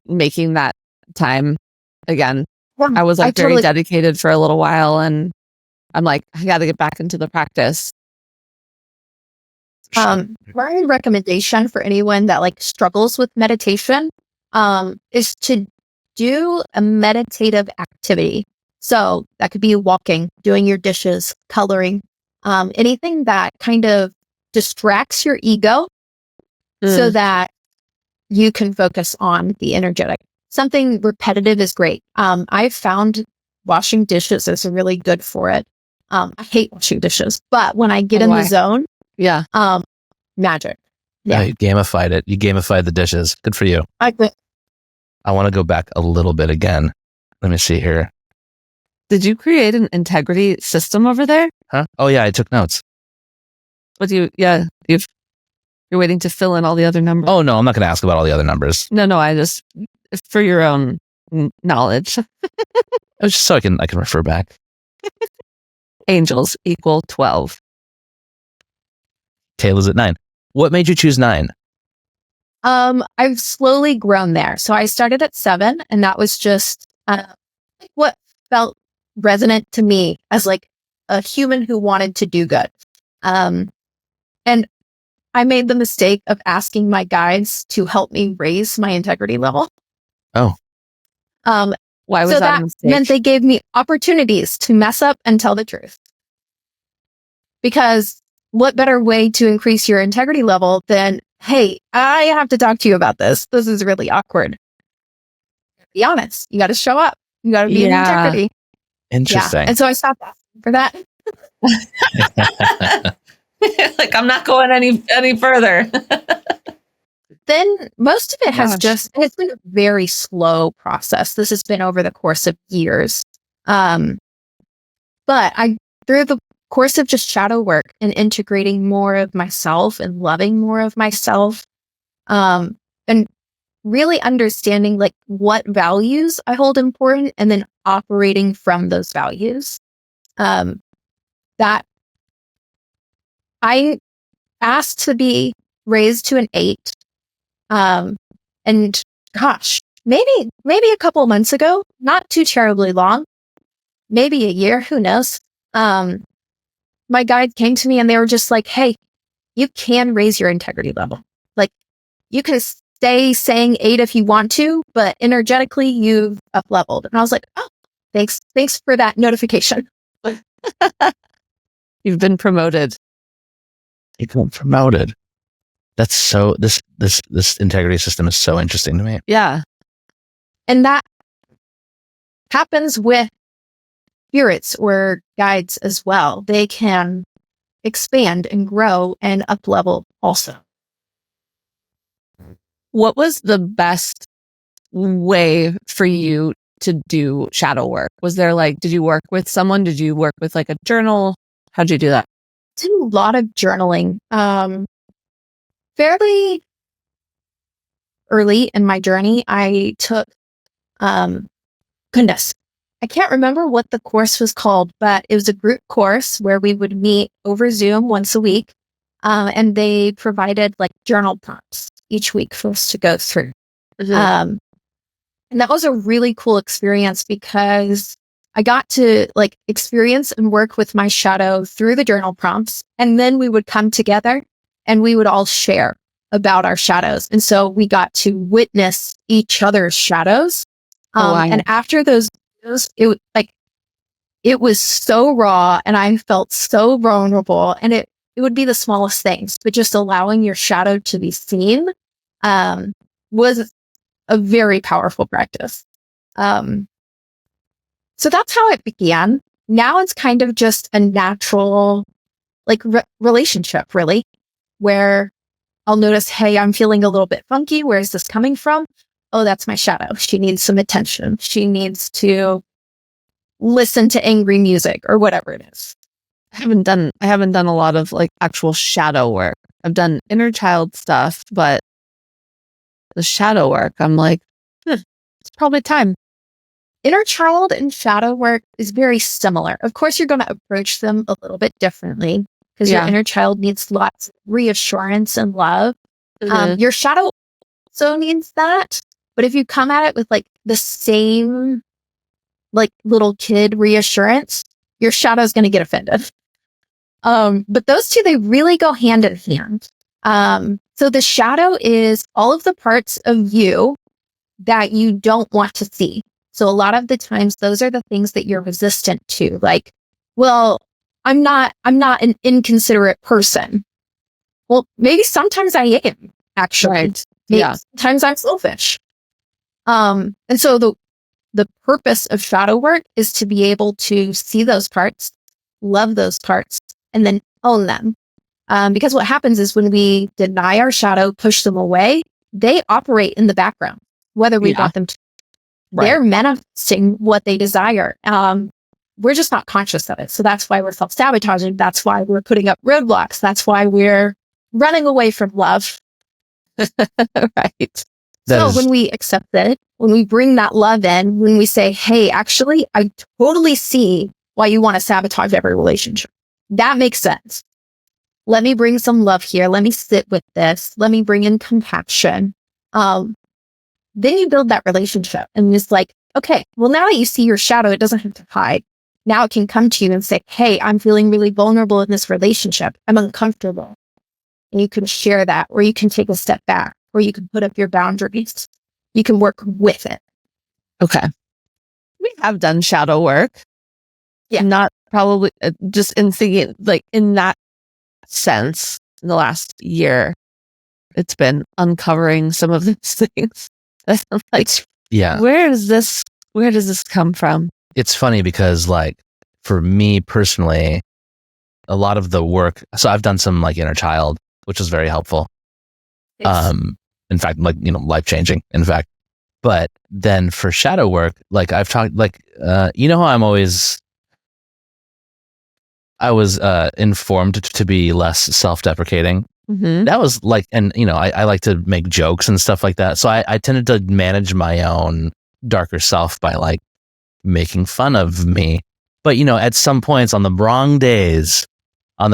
making that time again. I was like very dedicated for a little while and I'm like, I got to get back into the practice. My recommendation for anyone that like struggles with meditation is to do a meditative activity. So that could be walking, doing your dishes, coloring, anything that kind of distracts your ego so that you can focus on the energetic. Something repetitive is great. I've found washing dishes is really good for it. I hate washing dishes, but when I get in Why? the zone, Yeah. magic. Yeah, Yeah. you gamified it. You gamified the dishes. Good for you. I want to go back a little bit again. Let me see here. Did you create an integrity system over there? Huh? Oh yeah, I took notes. But you're waiting to fill in all the other numbers. Oh no, I'm not going to ask about all the other numbers. No, I just, for your own knowledge. It was just so I can refer back. Angels equal 12. Kayla's at 9. What made you choose 9? I've slowly grown there. So I started at 7, and that was just what felt resonant to me as like a human who wanted to do good. And I made the mistake of asking my guides to help me raise my integrity level. Oh. Why was So that a that mistake? meant they gave me opportunities to mess up and tell the truth. Because what better way to increase your integrity level than, hey, I have to talk to you about this. This is really awkward. Be honest. You got to show up. You got to be in integrity. Interesting. Yeah. And so I stopped asking for that. Like, I'm not going any further. Then most of it has Gosh. it's been a very slow process. This has been over the course of years. But through the course of just shadow work and integrating more of myself and loving more of myself, and really understanding like what values I hold important and then operating from those values. That I asked to be raised to an 8. And gosh, maybe a couple of months ago, not too terribly long, maybe a year, who knows? My guide came to me and they were just like, hey, you can raise your integrity level. Like, you can stay saying 8 if you want to, but energetically you've up leveled. And I was like, oh, thanks for that notification. You've been promoted. You got promoted. That's so, this integrity system is so interesting to me. Yeah. And that happens with spirits or guides as well. They can expand and grow and up level also. What was the best way for you to do shadow work? Was there did you work with someone? Did you work with like a journal? How'd you do that? Did a lot of journaling. Fairly early in my journey, I took, goodness, I can't remember what the course was called, but it was a group course where we would meet over Zoom once a week. And they provided like journal prompts each week for us to go through. Mm-hmm. And that was a really cool experience because I got to like experience and work with my shadow through the journal prompts. And then we would come together and we would all share about our shadows. And so we got to witness each other's shadows. Wow. And after those videos, it was so raw and I felt so vulnerable, and it would be the smallest things, but just allowing your shadow to be seen, was a very powerful practice. So that's how it began. Now it's kind of just a natural, like relationship, really, where I'll notice, hey, I'm feeling a little bit funky. Where is this coming from? Oh, that's my shadow. She needs some attention. She needs to listen to angry music or whatever it is. I haven't done a lot of like actual shadow work. I've done inner child stuff, but the shadow work, I'm like, it's probably time. Inner child and shadow work is very similar. Of course, you're going to approach them a little bit differently because your inner child needs lots of reassurance and love. Mm-hmm. Your shadow also needs that. But if you come at it with like the same like little kid reassurance, your shadow is going to get offended. But those two, they really go hand in hand. So the shadow is all of the parts of you that you don't want to see. So a lot of the times those are the things that you're resistant to. Like, well, I'm not an inconsiderate person. Well, maybe sometimes I am, actually. Right. Maybe sometimes I'm selfish. And so the purpose of shadow work is to be able to see those parts, love those parts, and then own them. Because what happens is when we deny our shadow, push them away, they operate in the background, whether we want them to. Right. They're manifesting what they desire. We're just not conscious of it. So that's why we're self-sabotaging. That's why we're putting up roadblocks. That's why we're running away from love. Right. So when we accept it, when we bring that love in, when we say, hey, actually, I totally see why you want to sabotage every relationship. That makes sense. Let me bring some love here. Let me sit with this. Let me bring in compassion. Then you build that relationship and it's like, okay, well, now that you see your shadow, it doesn't have to hide. Now it can come to you and say, hey, I'm feeling really vulnerable in this relationship. I'm uncomfortable. And you can share that, or you can take a step back, or you can put up your boundaries. You can work with it. Okay. We have done shadow work. Yeah. Not probably just in thinking, like in that sense, in the last year, it's been uncovering some of these things. Like, Yeah. where does this come from? It's funny because like for me personally, a lot of the work, so I've done some like inner child, which was very helpful. In fact, like, life changing, in fact. But then for shadow work, like I've talked, like, how I was informed to be less self-deprecating. Mm-hmm. That was like, and I like to make jokes and stuff like that. So I tended to manage my own darker self by like making fun of me. But at some points on the wrong days, I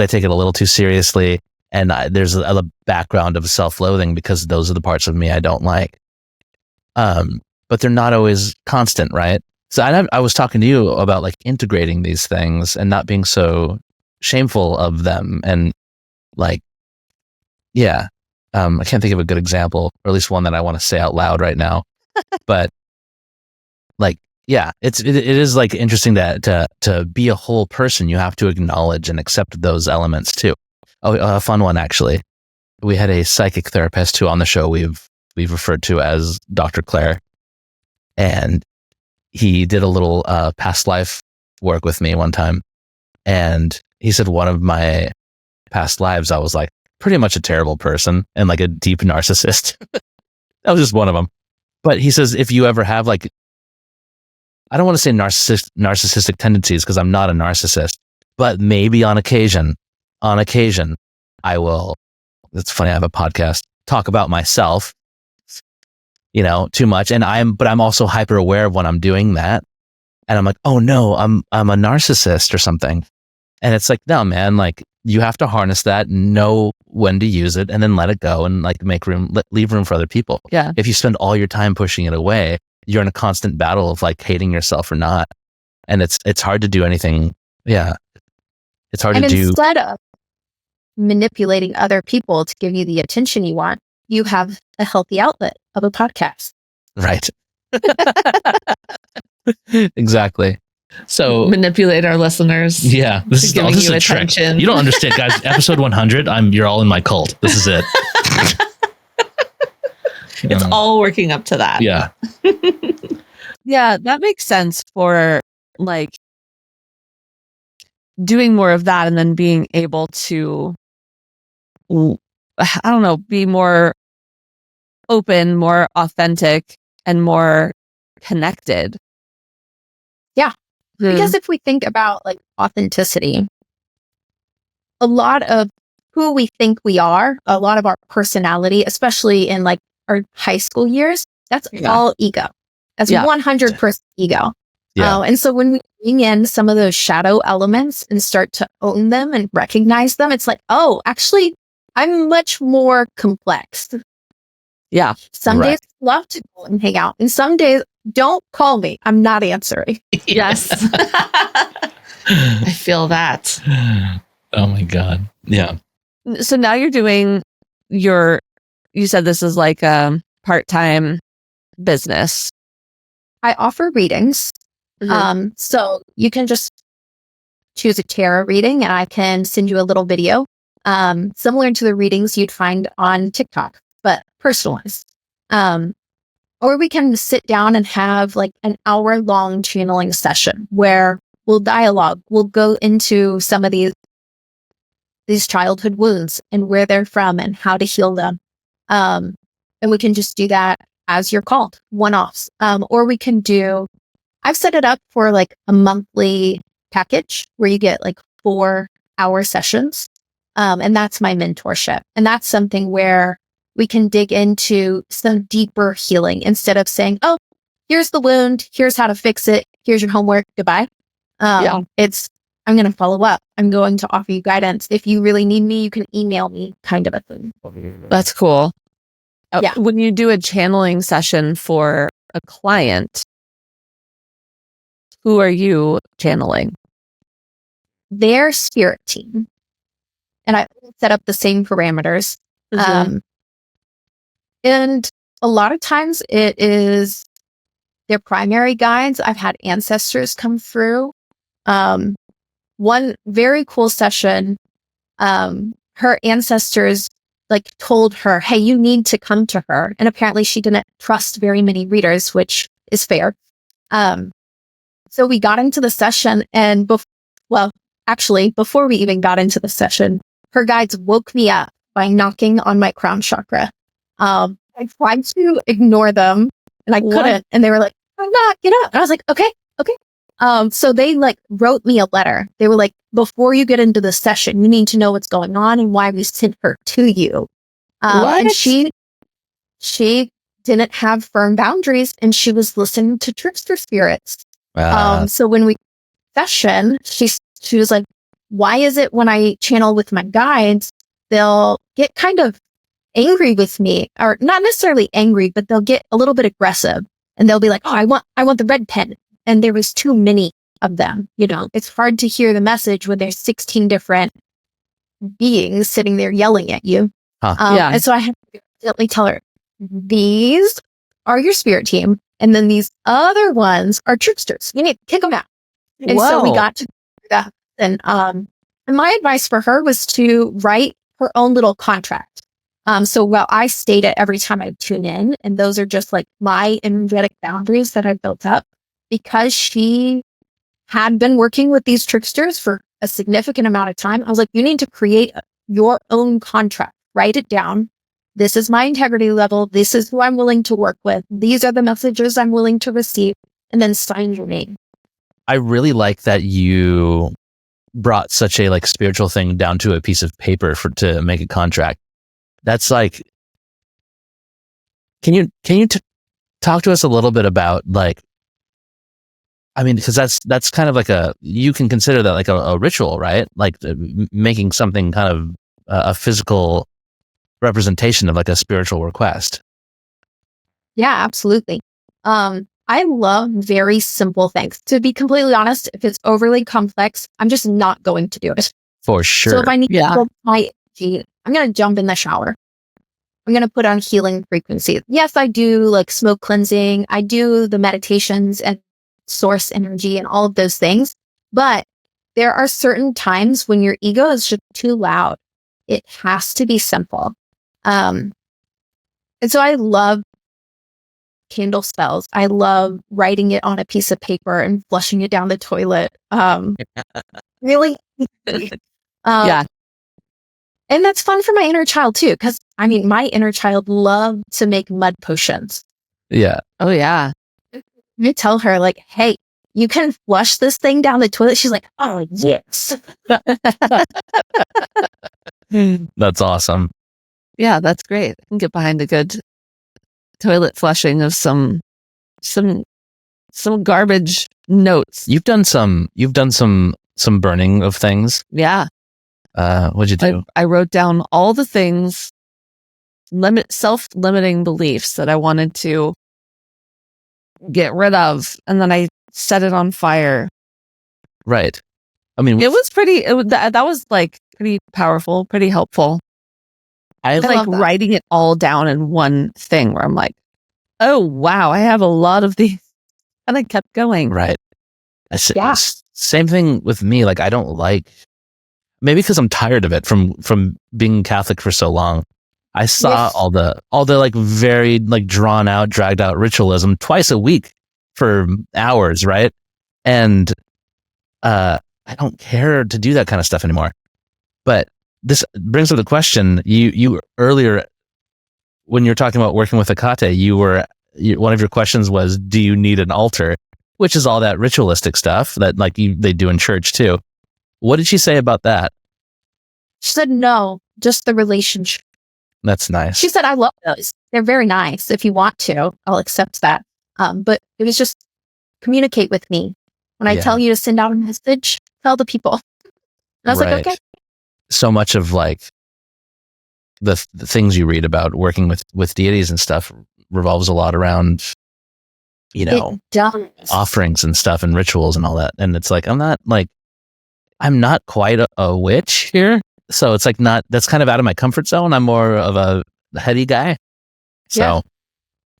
take it a little too seriously. And there's a background of self-loathing because those are the parts of me I don't like. But they're not always constant, right? So I was talking to you about like integrating these things and not being so shameful of them. And like, yeah, I can't think of a good example, or at least one that I want to say out loud right now. But like, yeah, it is like interesting that to be a whole person, you have to acknowledge and accept those elements too. Oh, a fun one actually. We had a psychic therapist who on the show we've referred to as Dr. Claire, and he did a little past life work with me one time, and he said one of my past lives I was like pretty much a terrible person and like a deep narcissist. That was just one of them. But he says if you ever have like, I don't want to say narcissistic tendencies because I'm not a narcissist, but maybe on occasion, I will. It's funny. I have a podcast talk about myself, too much. But I'm also hyper aware of when I'm doing that. And I'm like, oh no, I'm a narcissist or something. And it's like, no, man, like you have to harness that, know when to use it, and then let it go and like leave room for other people. Yeah. If you spend all your time pushing it away, you're in a constant battle of like hating yourself or not. And it's hard to do anything. Yeah. It's hard to do. Instead of manipulating other people to give you the attention you want, you have a healthy outlet of a podcast. Right. Exactly. So Manipulate our listeners. Yeah, this is a trick. You don't understand, guys. Episode 100. You're all in my cult. This is it. It's all working up to that. Yeah. Yeah, that makes sense for like doing more of that and then being able to, I don't know, be more open, more authentic, and more connected. Yeah. Because if we think about like authenticity, a lot of who we think we are, a lot of our personality, especially in like our high school years, that's all ego. That's 100% ego. Yeah. And so when we bring in some of those shadow elements and start to own them and recognize them, it's like, oh, actually, I'm much more complex. Yeah. Some days I love to go and hang out. And some days, don't call me. I'm not answering. Yes. I feel that. Oh my God. Yeah. So now you're doing you said this is like a part-time business. I offer readings. So you can just choose a tarot reading and I can send you a little video, similar to the readings you'd find on TikTok, but personalized. Or we can sit down and have like an hour-long channeling session where we'll dialogue. We'll go into some of these childhood wounds and where they're from and how to heal them. And we can just do that as you're called, one-offs. Or we can I've set it up for like a monthly package where you get like 4-hour sessions. And that's my mentorship. And that's something where we can dig into some deeper healing instead of saying, oh, here's the wound. Here's how to fix it. Here's your homework. Goodbye. I'm going to follow up. I'm going to offer you guidance. If you really need me, you can email me, kind of a thing. That's cool. Yeah. When you do a channeling session for a client, who are you channeling? Their spirit team. And I set up the same parameters. And a lot of times it is their primary guides. I've had ancestors come through. One very cool session, her ancestors like told her, hey, you need to come to her. And apparently she didn't trust very many readers, which is fair. So we got into the session and before we even got into the session, her guides woke me up by knocking on my crown chakra. I tried to ignore them and I couldn't. And they were like, I'm not, get up. And I was like, okay. So they like wrote me a letter. They were like, before you get into the session, you need to know what's going on and why we sent her to you. And she didn't have firm boundaries and she was listening to trickster spirits. So when we session, she was like, why is it when I channel with my guides, they'll get kind of angry with me, or not necessarily angry, but they'll get a little bit aggressive and they'll be like, oh, I want the red pen. And there was too many of them. You know, it's hard to hear the message when there's 16 different beings sitting there yelling at you. And so I had to gently tell her, these are your spirit team. And then these other ones are tricksters. You need to kick them out. And so we got to do that. And my advice for her was to write her own little contract. So I state it every time I tune in, and those are just like my energetic boundaries that I built up because she had been working with these tricksters for a significant amount of time. I was like, you need to create your own contract, write it down. This is my integrity level. This is who I'm willing to work with. These are the messages I'm willing to receive, and then sign your name. I really like that you brought such a like spiritual thing down to a piece of paper to make a contract. That's like, can you talk to us a little bit about like, I mean, because that's kind of like you can consider that like a ritual, right? Like making something kind of a physical representation of like a spiritual request. Yeah, absolutely. I love very simple things. To be completely honest, if it's overly complex, I'm just not going to do it. For sure. So if I need to hold my energy, I'm going to jump in the shower. I'm going to put on healing frequency. Yes, I do like smoke cleansing. I do the meditations and source energy and all of those things. But there are certain times when your ego is just too loud. It has to be simple. And so I love candle spells. I love writing it on a piece of paper and flushing it down the toilet. Really? Yeah. And that's fun for my inner child too, because I mean, my inner child loved to make mud potions. Yeah. Oh yeah. I tell her like, hey, you can flush this thing down the toilet. She's like, oh yes. That's awesome. Yeah, that's great. I can get behind a good toilet flushing of some garbage notes. You've done some burning of things. Yeah. What'd you do? I wrote down all the things, self-limiting beliefs that I wanted to get rid of, and then I set it on fire. Right. I mean, that was like pretty powerful, pretty helpful. I like writing it all down in one thing where I'm like, oh wow, I have a lot of these, and I kept going. Right. Yeah. Same thing with me. Like, I don't like, maybe because I'm tired of it from being Catholic for so long. I saw Yes. all the like very like drawn out, dragged out ritualism twice a week for hours, right? And I don't care to do that kind of stuff anymore. But this brings up the question: you earlier when you're talking about working with Hecate, one of your questions was, do you need an altar? Which is all that ritualistic stuff that like they do in church too. What did she say about that? She said, no, just the relationship. That's nice. She said, I love those. They're very nice. If you want to, I'll accept that. But it was just communicate with me. When I tell you to send out a message, tell the people. And I was like, okay. So much of like the things you read about working with deities and stuff revolves a lot around, offerings and stuff and rituals and all that. And it's like, I'm not quite a witch here. So it's like that's kind of out of my comfort zone. I'm more of a heady guy. So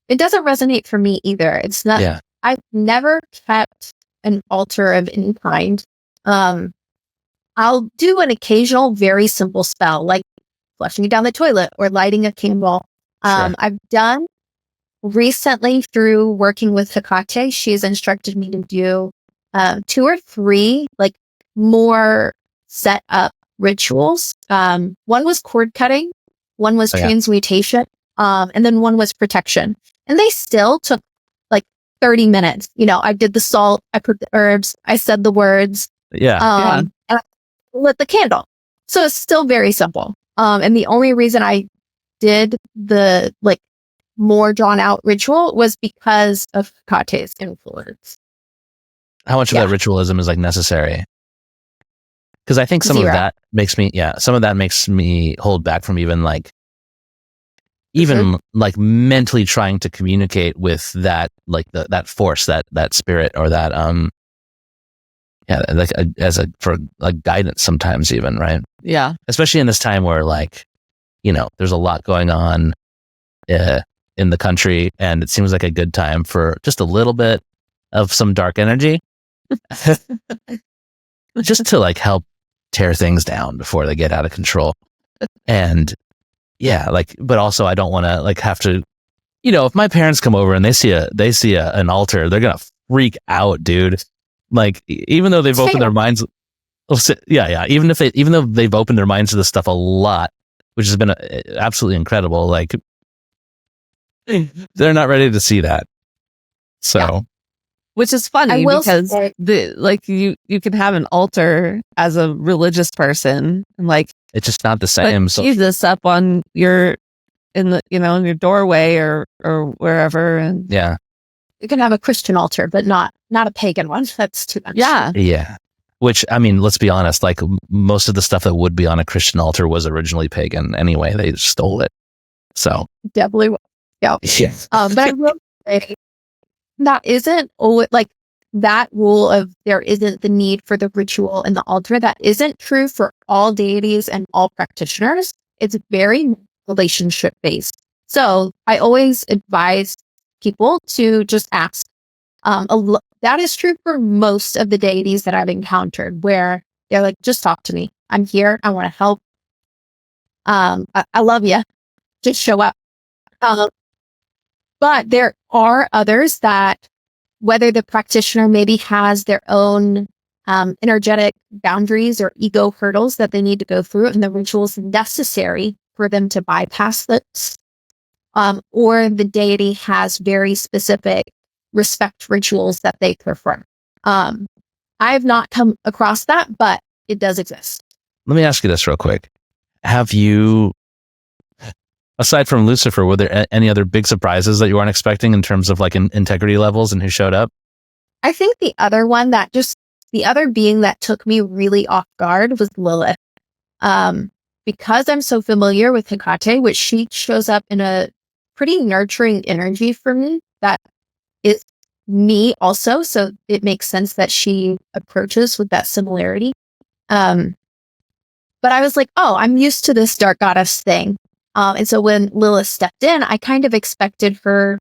it doesn't resonate for me either. It's not, I've never kept an altar of any kind. I'll do an occasional, very simple spell, like flushing it down the toilet or lighting a candle. I've done recently through working with Hecate, she's instructed me to do 2 or 3 like more set up rituals. One was cord cutting, one was transmutation, and then one was protection. And they still took like 30 minutes. I did the salt, I put the herbs, I said the words, and I lit the candle. So it's still very simple. And the only reason I did the like more drawn out ritual was because of Hecate's influence. How much of that ritualism is like necessary? Because I think some of that makes me hold back from even like mentally trying to communicate with that, like that force, that spirit, or that for like guidance sometimes even, right? Yeah. Especially in this time where like, there's a lot going on in the country, and it seems like a good time for just a little bit of some dark energy just to like help tear things down before they get out of control. And but also I don't want to like have to, if my parents come over and they see an altar, they're going to freak out, dude. Like, even though they've opened their minds, even though they've opened their minds to this stuff a lot, which has been absolutely incredible, like they're not ready to see that. So, which is funny because you can have an altar as a religious person, and like it's just not the same. So Jesus up on in your doorway or wherever, and you can have a Christian altar, but not a pagan one. That's too much. Yeah. Which, I mean, let's be honest, like most of the stuff that would be on a Christian altar was originally pagan anyway. They stole it. So definitely. Yeah. But I will say that isn't like that rule of there isn't the need for the ritual and the altar. That isn't true for all deities and all practitioners. It's very relationship based. So I always advise people to just ask. That is true for most of the deities that I've encountered, where they're like, just talk to me. I'm here. I want to help. I love you. Just show up. But there are others that, whether the practitioner maybe has their own energetic boundaries or ego hurdles that they need to go through, and the rituals necessary for them to bypass this, or the deity has very specific respect rituals that they prefer. I have not come across that, but it does exist. Let me ask you this real quick. Have you, aside from Lucifer, were there any other big surprises that you weren't expecting in terms of like integrity levels and who showed up? I think the other being that took me really off guard was Lilith. Because I'm so familiar with Hecate, which she shows up in a pretty nurturing energy for me, that is me also. So it makes sense that she approaches with that similarity. But I was like, oh, I'm used to this dark goddess thing. And so when Lilith stepped in, I kind of expected her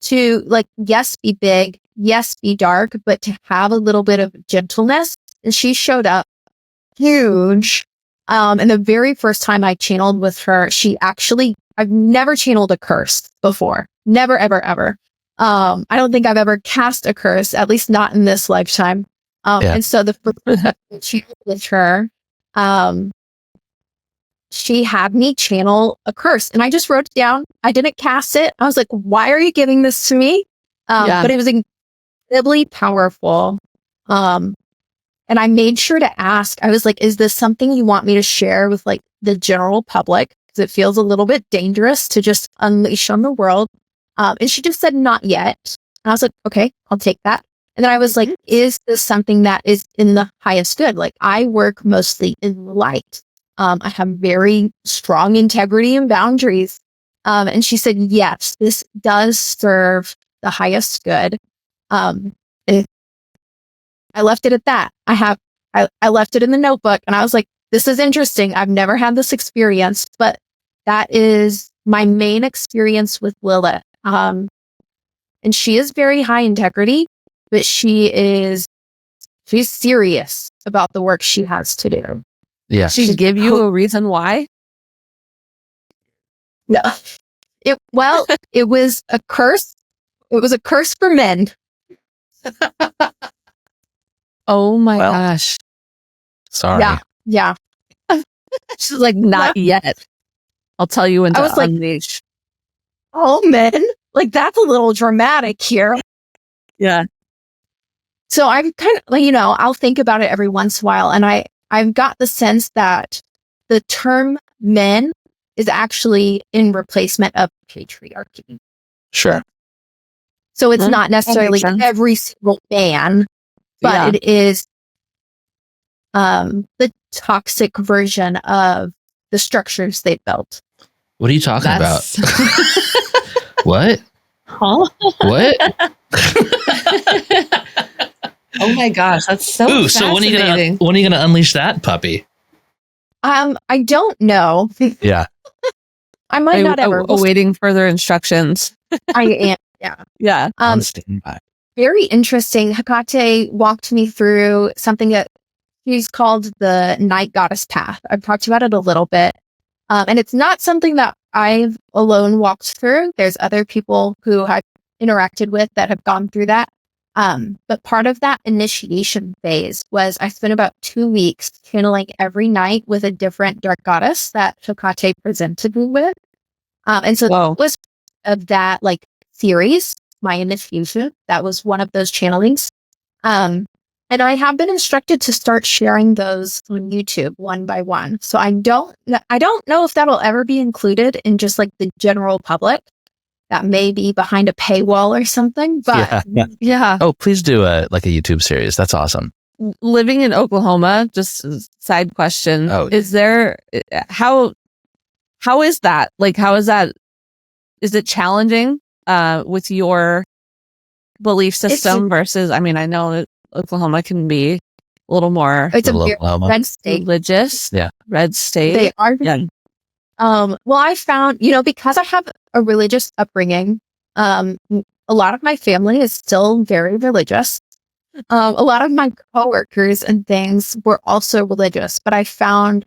to, like, yes, be big, yes, be dark, but to have a little bit of gentleness. And she showed up huge. And the very first time I channeled with her, I've never channeled a curse before. Never, ever, ever. I don't think I've ever cast a curse, at least not in this lifetime. And so the first time I channeled with her, she had me channel a curse, and I just wrote it down. I didn't cast it. I was like, why are you giving this to me? But it was incredibly powerful. And I made sure to ask, I was like, is this something you want me to share with like the general public? Because it feels a little bit dangerous to just unleash on the world. And she just said, not yet. And I was like, okay, I'll take that. And then I was like, is this something that is in the highest good? Like, I work mostly in light. I have very strong integrity and boundaries. And she said, yes, this does serve the highest good. I left it at that. I left it in the notebook, and I was like, this is interesting. I've never had this experience, but that is my main experience with Lilith. And she is very high integrity, but she's serious about the work she has to do. Yeah. She give you a reason why? No. It was a curse. It was a curse for men. Oh my gosh. Sorry. Yeah. She's like, not yet. I'll tell you when to unleash. Oh, men? Like, that's a little dramatic here. Yeah. So I'm kind of like, I'll think about it every once in a while. And I've got the sense that the term men is actually in replacement of patriarchy. Sure. So it's not necessarily every single man, but it is the toxic version of the structures they built. What are you talking about? What? Huh? What? Oh my gosh, that's so fascinating. So when are you gonna unleash that puppy? I don't know. Yeah. I might not ever. Awaiting further instructions. I am. Yeah. Yeah. On standby. Very interesting. Hecate walked me through something that she's called the Night Goddess Path. I've talked about it a little bit. And it's not something that I've alone walked through. There's other people who I've interacted with that have gone through that. But part of that initiation phase was I spent about 2 weeks channeling every night with a different dark goddess that Hecate presented me with. And so that was of that like series, my initiation. That was one of those channelings. And I have been instructed to start sharing those on YouTube one by one. So I don't know if that'll ever be included in just like the general public. That may be behind a paywall or something, but yeah. Oh, please do a YouTube series. That's awesome. Living in Oklahoma, just a side question. Oh. Is there, how is that? Like, how is that? Is it challenging with your belief system versus, I mean, I know that Oklahoma can be a little more it's a red state. Religious. Yeah. Red state. They are. Yeah. Well, I found, because I have a religious upbringing, a lot of my family is still very religious. A lot of my coworkers and things were also religious, but I found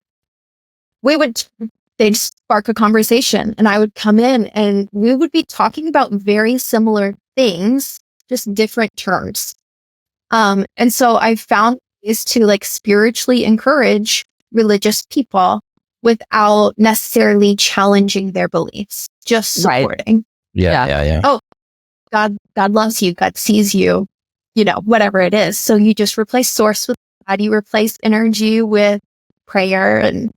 they'd spark a conversation and I would come in and we would be talking about very similar things, just different terms. And so I found ways to like spiritually encourage religious people without necessarily challenging their beliefs, just supporting. Yeah. Oh, God loves you. God sees you, whatever it is. So you just replace source with God. You replace energy with prayer and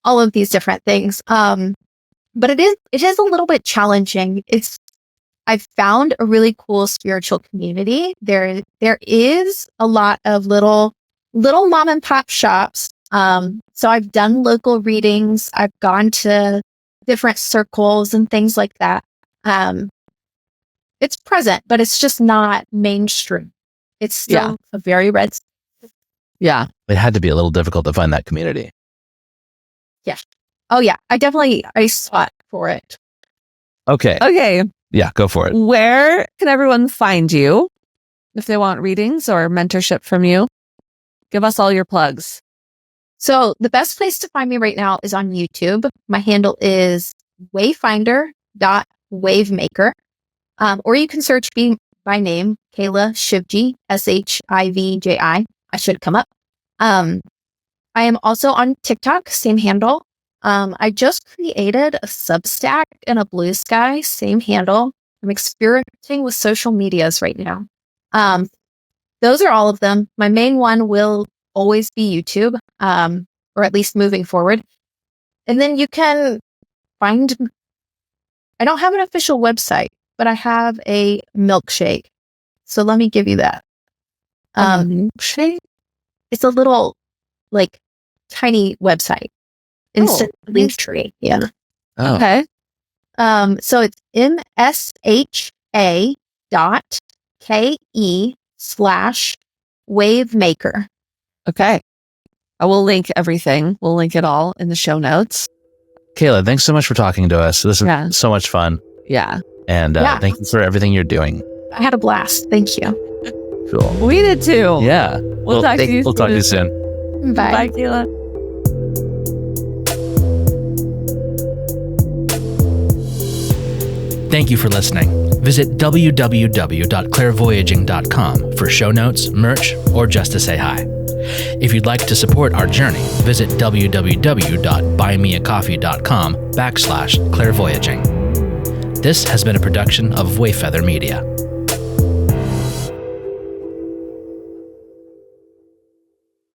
all of these different things. But it is a little bit challenging. I've found a really cool spiritual community. There is a lot of little mom and pop shops. So I've done local readings. I've gone to different circles and things like that. It's present, but it's just not mainstream. It's still a very red. Yeah. It had to be a little difficult to find that community. Yeah. Oh yeah. I sought for it. Okay. Yeah, go for it. Where can everyone find you if they want readings or mentorship from you? Give us all your plugs. So the best place to find me right now is on YouTube. My handle is wayfinder.wavemaker. Or you can search me by name, Kayla Shivji, Shivji. I should come up. I am also on TikTok, same handle. I just created a Substack and a Blue Sky, same handle. I'm experimenting with social medias right now. Those are all of them. My main one will always be YouTube, or at least moving forward. And then you can find, I don't have an official website, but I have a milkshake. So let me give you that. Milkshake? It's a little, like, tiny website. Instant link tree. Yeah. Oh. Okay. So it's msha.ke/wavemaker. Okay. I will link everything. We'll link it all in the show notes. Kayla, thanks so much for talking to us. This Yeah. is so much fun. Yeah. And thank you for everything you're doing. I had a blast. Thank you. Cool. We did too. Yeah. We'll talk to you We'll talk to you soon. Bye. Bye, Kayla. Thank you for listening. Visit www.clairvoyaging.com for show notes, merch, or just to say hi. If you'd like to support our journey, visit www.buymeacoffee.com/clairvoyaging. This has been a production of Wayfeather Media.